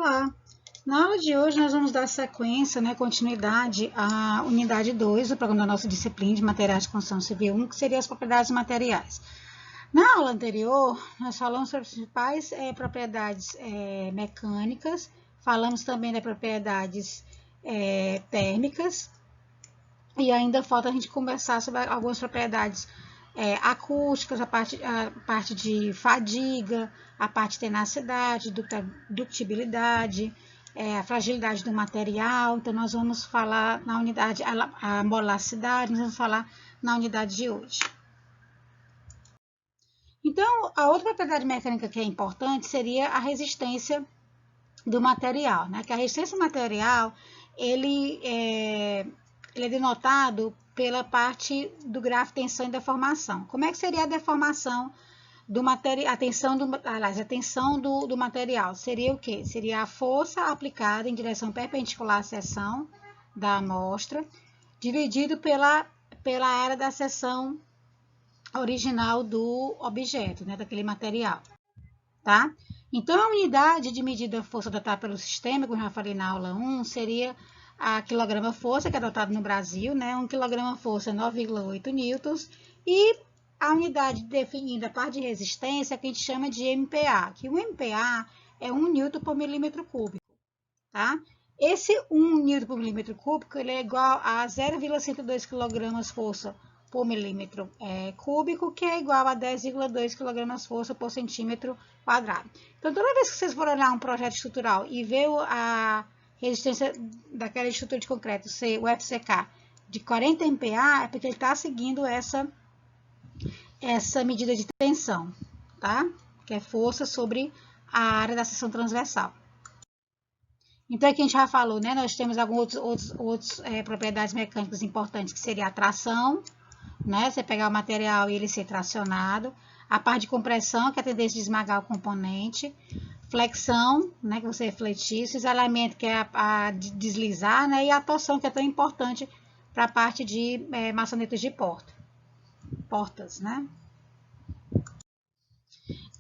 Olá! Na aula de hoje nós vamos dar sequência, continuidade à unidade 2 do programa da nossa disciplina de materiais de construção civil 1, que seria as propriedades materiais. Na aula anterior, nós falamos sobre as principais propriedades mecânicas, falamos também das propriedades térmicas, e ainda falta a gente conversar sobre algumas propriedades acústicas, a parte de fadiga, a parte de tenacidade, ductibilidade, a fragilidade do material. Então, nós vamos falar na unidade, a molacidade, nós vamos falar na unidade de hoje. Então, a outra propriedade mecânica que é importante seria a resistência do material, que a resistência do material, ele é denotado pela parte do gráfico tensão e deformação. Como é que seria a deformação do material, a tensão do material? Seria o quê? Seria a força aplicada em direção perpendicular à seção da amostra, dividido pela área da seção original do objeto, daquele material, tá? Então, a unidade de medida da força adotada pelo sistema, como eu já falei na aula 1, seria a quilograma-força, que é adotado no Brasil, 1 quilograma-força é 9,8 newtons, e a unidade definida, a parte de resistência, que a gente chama de MPa, que o MPa é 1 newton por milímetro cúbico, tá? Esse 1 newton por milímetro cúbico, ele é igual a 0,102 kg-força por milímetro cúbico, que é igual a 10,2 kg-força por centímetro quadrado. Então, toda vez que vocês forem olhar um projeto estrutural e ver a resistência daquela estrutura de concreto, o FCK, de 40 MPa, é porque ele está seguindo essa medida de tensão, tá? Que é força sobre a área da seção transversal. Então, aqui a gente já falou, nós temos algumas outras propriedades mecânicas importantes, que seria a tração, você pegar o material e ele ser tracionado, a parte de compressão, que é a tendência de esmagar o componente, flexão, que você refletir, cisalhamento, que é a de deslizar, e a torção, que é tão importante para a parte de maçanetas de portas,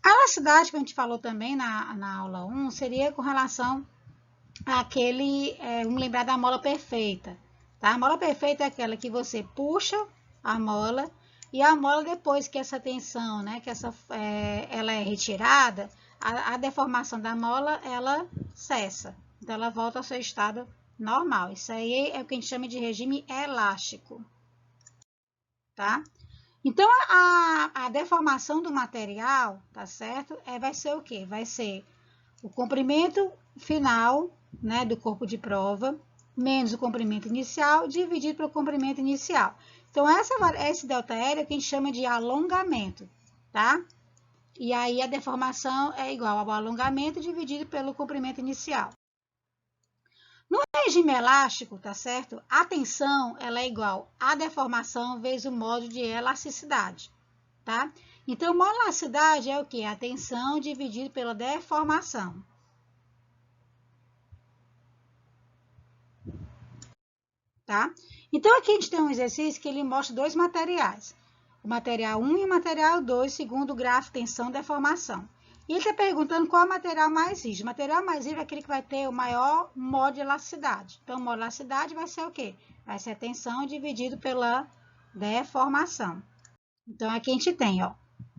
A elasticidade, que a gente falou também na aula 1, seria com relação àquele, vamos lembrar da mola perfeita, tá? A mola perfeita é aquela que você puxa a mola, e a mola, depois que essa tensão, ela é retirada, a deformação da mola, ela cessa. Então, ela volta ao seu estado normal. Isso aí é o que a gente chama de regime elástico, tá? Então, a deformação do material, tá certo? Vai ser o quê? Vai ser o comprimento final, do corpo de prova, menos o comprimento inicial, dividido pelo comprimento inicial. Então, esse delta L é o que a gente chama de alongamento, tá? E aí, a deformação é igual ao alongamento dividido pelo comprimento inicial. No regime elástico, tá certo? A tensão, ela é igual à deformação vezes o modo de elasticidade, tá? Então, molacidade é o quê? A tensão dividido pela deformação. Tá? Então, aqui a gente tem um exercício que ele mostra dois materiais. O material 1 e o material 2, segundo o gráfico tensão e deformação. E ele está perguntando qual é o material mais rígido. O material mais rígido é aquele que vai ter o maior modo de elasticidade. Então, a elasticidade vai ser o quê? Vai ser a tensão dividido pela deformação. Então, aqui a gente tem,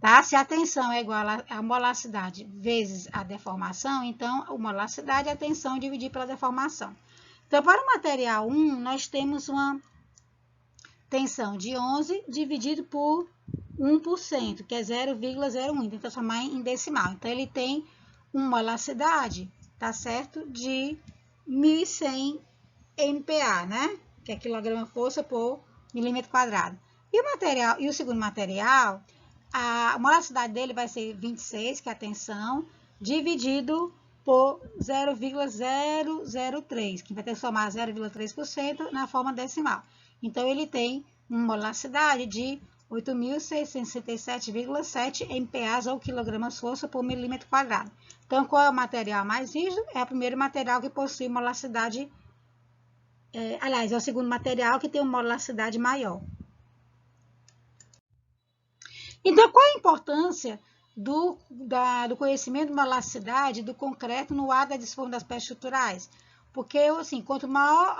tá? Se a tensão é igual a molacidade vezes a deformação, então, a molacidade é a tensão dividida pela deformação. Então, para o material 1, nós temos uma tensão de 11 dividido por 1%, que é 0,01. Então, transformar em decimal. Então, ele tem uma elasticidade, tá certo? De 1.100 MPa, Que é quilograma-força por milímetro quadrado. E o segundo material, a elasticidade dele vai ser 26, que é a tensão, dividido por 0,003, que vai transformar 0,3% na forma decimal. Então, ele tem uma molacidade de 8.667,7 MPa ou quilogramas-força por milímetro quadrado. Então, qual é o material mais rígido? É o primeiro material que possui molacidade, aliás, é o segundo material que tem uma molacidade maior. Então, qual a importância do conhecimento de molasticidade do concreto no ato da disforma das peças estruturais. Porque, assim, quanto maior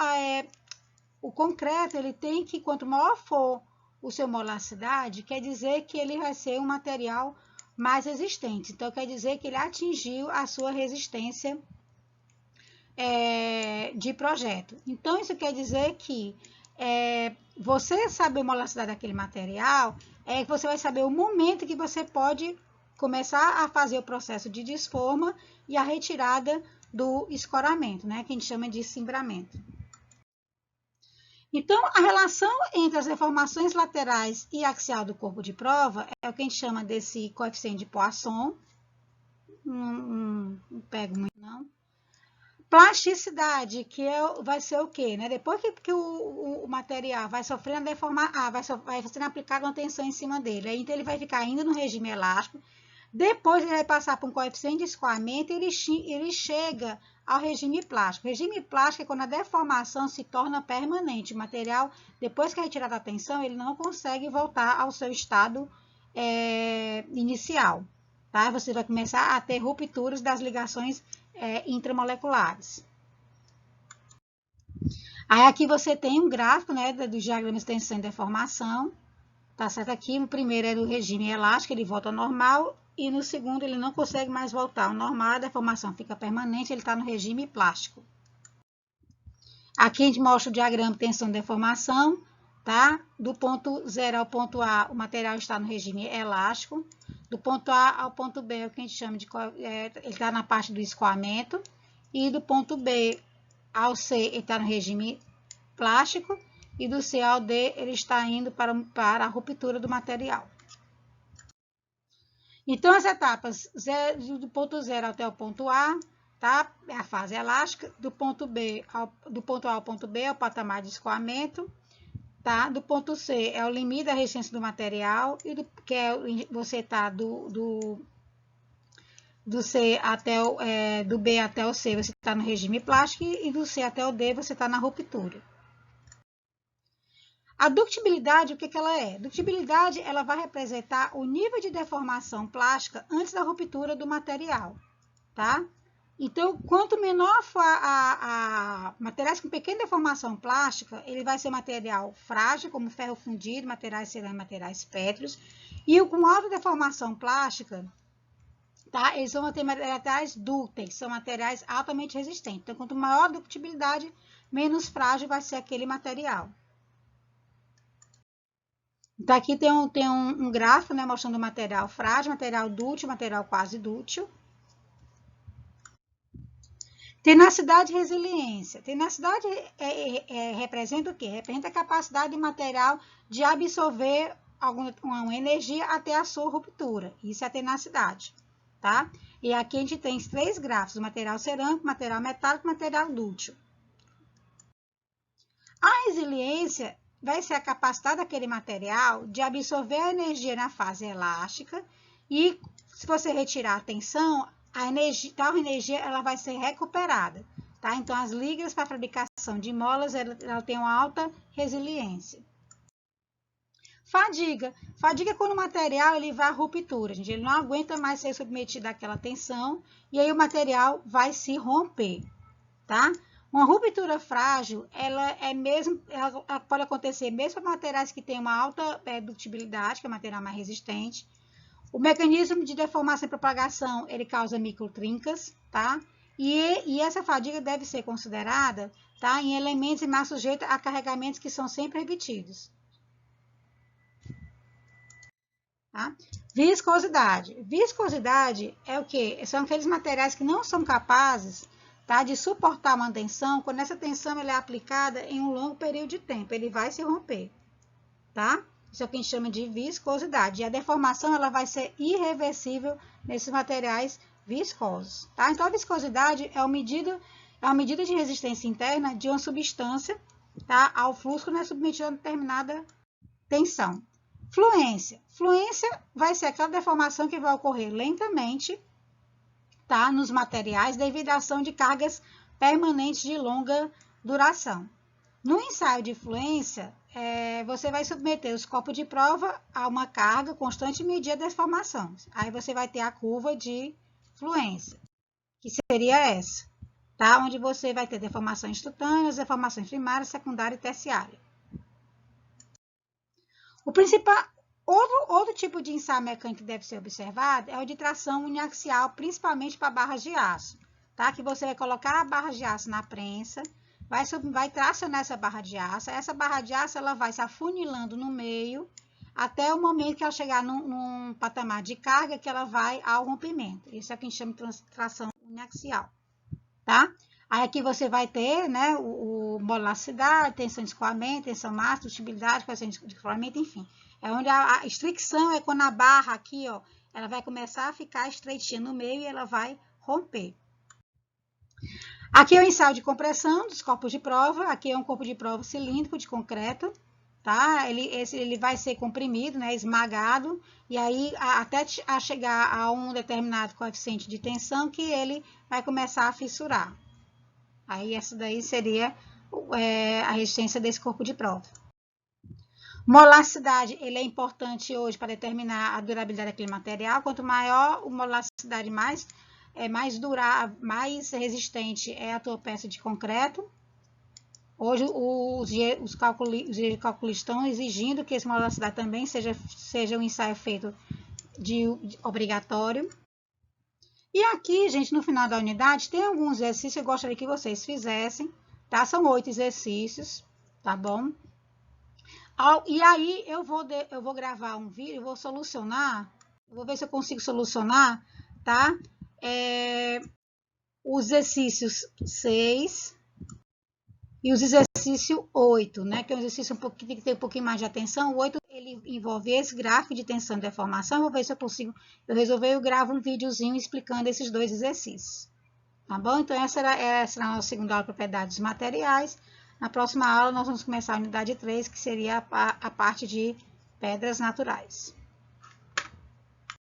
o concreto, ele tem que, quanto maior for o seu molasticidade, quer dizer que ele vai ser um material mais resistente. Então, quer dizer que ele atingiu a sua resistência de projeto. Então, isso quer dizer que você saber a molasticidade daquele material, que você vai saber o momento que você pode começar a fazer o processo de desforma e a retirada do escoramento, né, que a gente chama de cimbramento. Então, a relação entre as deformações laterais e axial do corpo de prova é o que a gente chama desse coeficiente de Poisson. Não pego muito, não. Plasticidade, que vai ser o quê? Né? Depois que o material vai sofrendo vai sendo aplicada uma tensão em cima dele. Então, ele vai ficar ainda no regime elástico. Depois, ele vai passar por um coeficiente de escoamento e ele chega ao regime plástico. O regime plástico é quando a deformação se torna permanente. O material, depois que é retirada a tensão, ele não consegue voltar ao seu estado inicial. Tá? Você vai começar a ter rupturas das ligações intramoleculares. Aí aqui você tem um gráfico, né, dos diagramas de tensão e deformação. Tá certo? Aqui no primeiro é do regime elástico, ele volta ao normal. E no segundo ele não consegue mais voltar ao normal, a deformação fica permanente, ele está no regime plástico. Aqui a gente mostra o diagrama de tensão e deformação, tá? Do ponto 0 ao ponto A, o material está no regime elástico. Do ponto A ao ponto B, é o que a gente chama de... ele está na parte do escoamento. E do ponto B ao C, ele está no regime plástico. E do C ao D, ele está indo para a ruptura do material. Então, as etapas do ponto 0 até o ponto A, tá? É a fase elástica. Do ponto A ao ponto B é o patamar de escoamento. Tá? Do ponto C é o limite da resistência do material. E você está do C até do B até o C, você está no regime plástico. E do C até o D, você está na ruptura. A ductibilidade, o que ela é? Ductibilidade, ela vai representar o nível de deformação plástica antes da ruptura do material, tá? Então, quanto menor for materiais com pequena deformação plástica, ele vai ser material frágil, como ferro fundido, materiais cerâmicos, materiais pétreos. E com alta deformação plástica, tá? Eles vão ter materiais dúcteis, são materiais altamente resistentes. Então, quanto maior a ductibilidade, menos frágil vai ser aquele material. Então, aqui tem um gráfico, né, mostrando o material frágil, material dúctil, material quase dúctil. Tenacidade e resiliência. Tenacidade representa o quê? Representa a capacidade do material de absorver uma energia até a sua ruptura. Isso é a tenacidade, tá? E aqui a gente tem 3 gráficos, material cerâmico, material metálico e material dúctil. A resiliência vai ser a capacidade daquele material de absorver a energia na fase elástica e, se você retirar a tensão, tal energia ela vai ser recuperada. Tá? Então, as ligas para a fabricação de molas ela tem uma alta resiliência. Fadiga. Fadiga é quando o material ele vai à ruptura. Gente, ele não aguenta mais ser submetido àquela tensão e aí o material vai se romper. Tá? Uma ruptura frágil, ela pode acontecer mesmo para materiais que têm uma alta ductibilidade, que é o material mais resistente. O mecanismo de deformação e propagação, ele causa microtrincas, tá? E essa fadiga deve ser considerada, tá, em elementos e mais sujeita a carregamentos que são sempre repetidos. Tá? Viscosidade. Viscosidade é o quê? São aqueles materiais que não são capazes, tá, de suportar uma tensão. Quando essa tensão ela é aplicada em um longo período de tempo, ele vai se romper, tá? Isso é o que a gente chama de viscosidade. E a deformação ela vai ser irreversível nesses materiais viscosos, tá? Então, a viscosidade é uma medida de resistência interna de uma substância, tá, ao fluxo quando é submetida a determinada tensão. Fluência. Fluência vai ser aquela deformação que vai ocorrer lentamente, tá, nos materiais devido à ação de cargas permanentes de longa duração. No ensaio de fluência, você vai submeter os corpos de prova a uma carga constante e medir a deformação. Aí você vai ter a curva de fluência, que seria essa, tá? Onde você vai ter deformações instantâneas, deformações primárias, secundária e terciária. O principal, outro tipo de ensaio mecânico que deve ser observado é o de tração uniaxial, principalmente para barras de aço, tá? Que você vai colocar a barra de aço na prensa, vai tracionar essa barra de aço. Essa barra de aço ela vai se afunilando no meio até o momento que ela chegar num patamar de carga que ela vai ao rompimento. Isso é o que a gente chama de tração uniaxial, tá? Aí aqui você vai ter, né, o molacidade, tensão de escoamento, tensão máxima, ductibilidade, coeficiente de escoamento, enfim. É onde a estricção é quando a barra aqui, ó, ela vai começar a ficar estreitinha no meio e ela vai romper. Aqui é o ensaio de compressão dos corpos de prova. Aqui é um corpo de prova cilíndrico de concreto, tá? Ele vai ser comprimido, né, esmagado, e aí até chegar a um determinado coeficiente de tensão que ele vai começar a fissurar. Aí essa daí seria a resistência desse corpo de prova. Molacidade, ele é importante hoje para determinar a durabilidade daquele material. Quanto maior a molacidade, mais durável, mais resistente é a tua peça de concreto. Hoje os calculistas estão exigindo que essa molacidade também seja um ensaio feito de obrigatório. E aqui, gente, no final da unidade, tem alguns exercícios que eu gostaria que vocês fizessem, tá? São 8 exercícios, tá bom? E aí, eu vou gravar um vídeo, vou solucionar, vou ver se eu consigo solucionar, tá? Os exercícios 6 e os exercícios 8, né? Que é um exercício que tem que ter um pouquinho mais de atenção. O 8, ele envolve esse gráfico de tensão e deformação. Vou ver se eu consigo resolver. Eu gravo um videozinho explicando esses dois exercícios. Tá bom? Então, essa será a nossa segunda aula de propriedades dos materiais. Na próxima aula, nós vamos começar a unidade 3, que seria a parte de pedras naturais.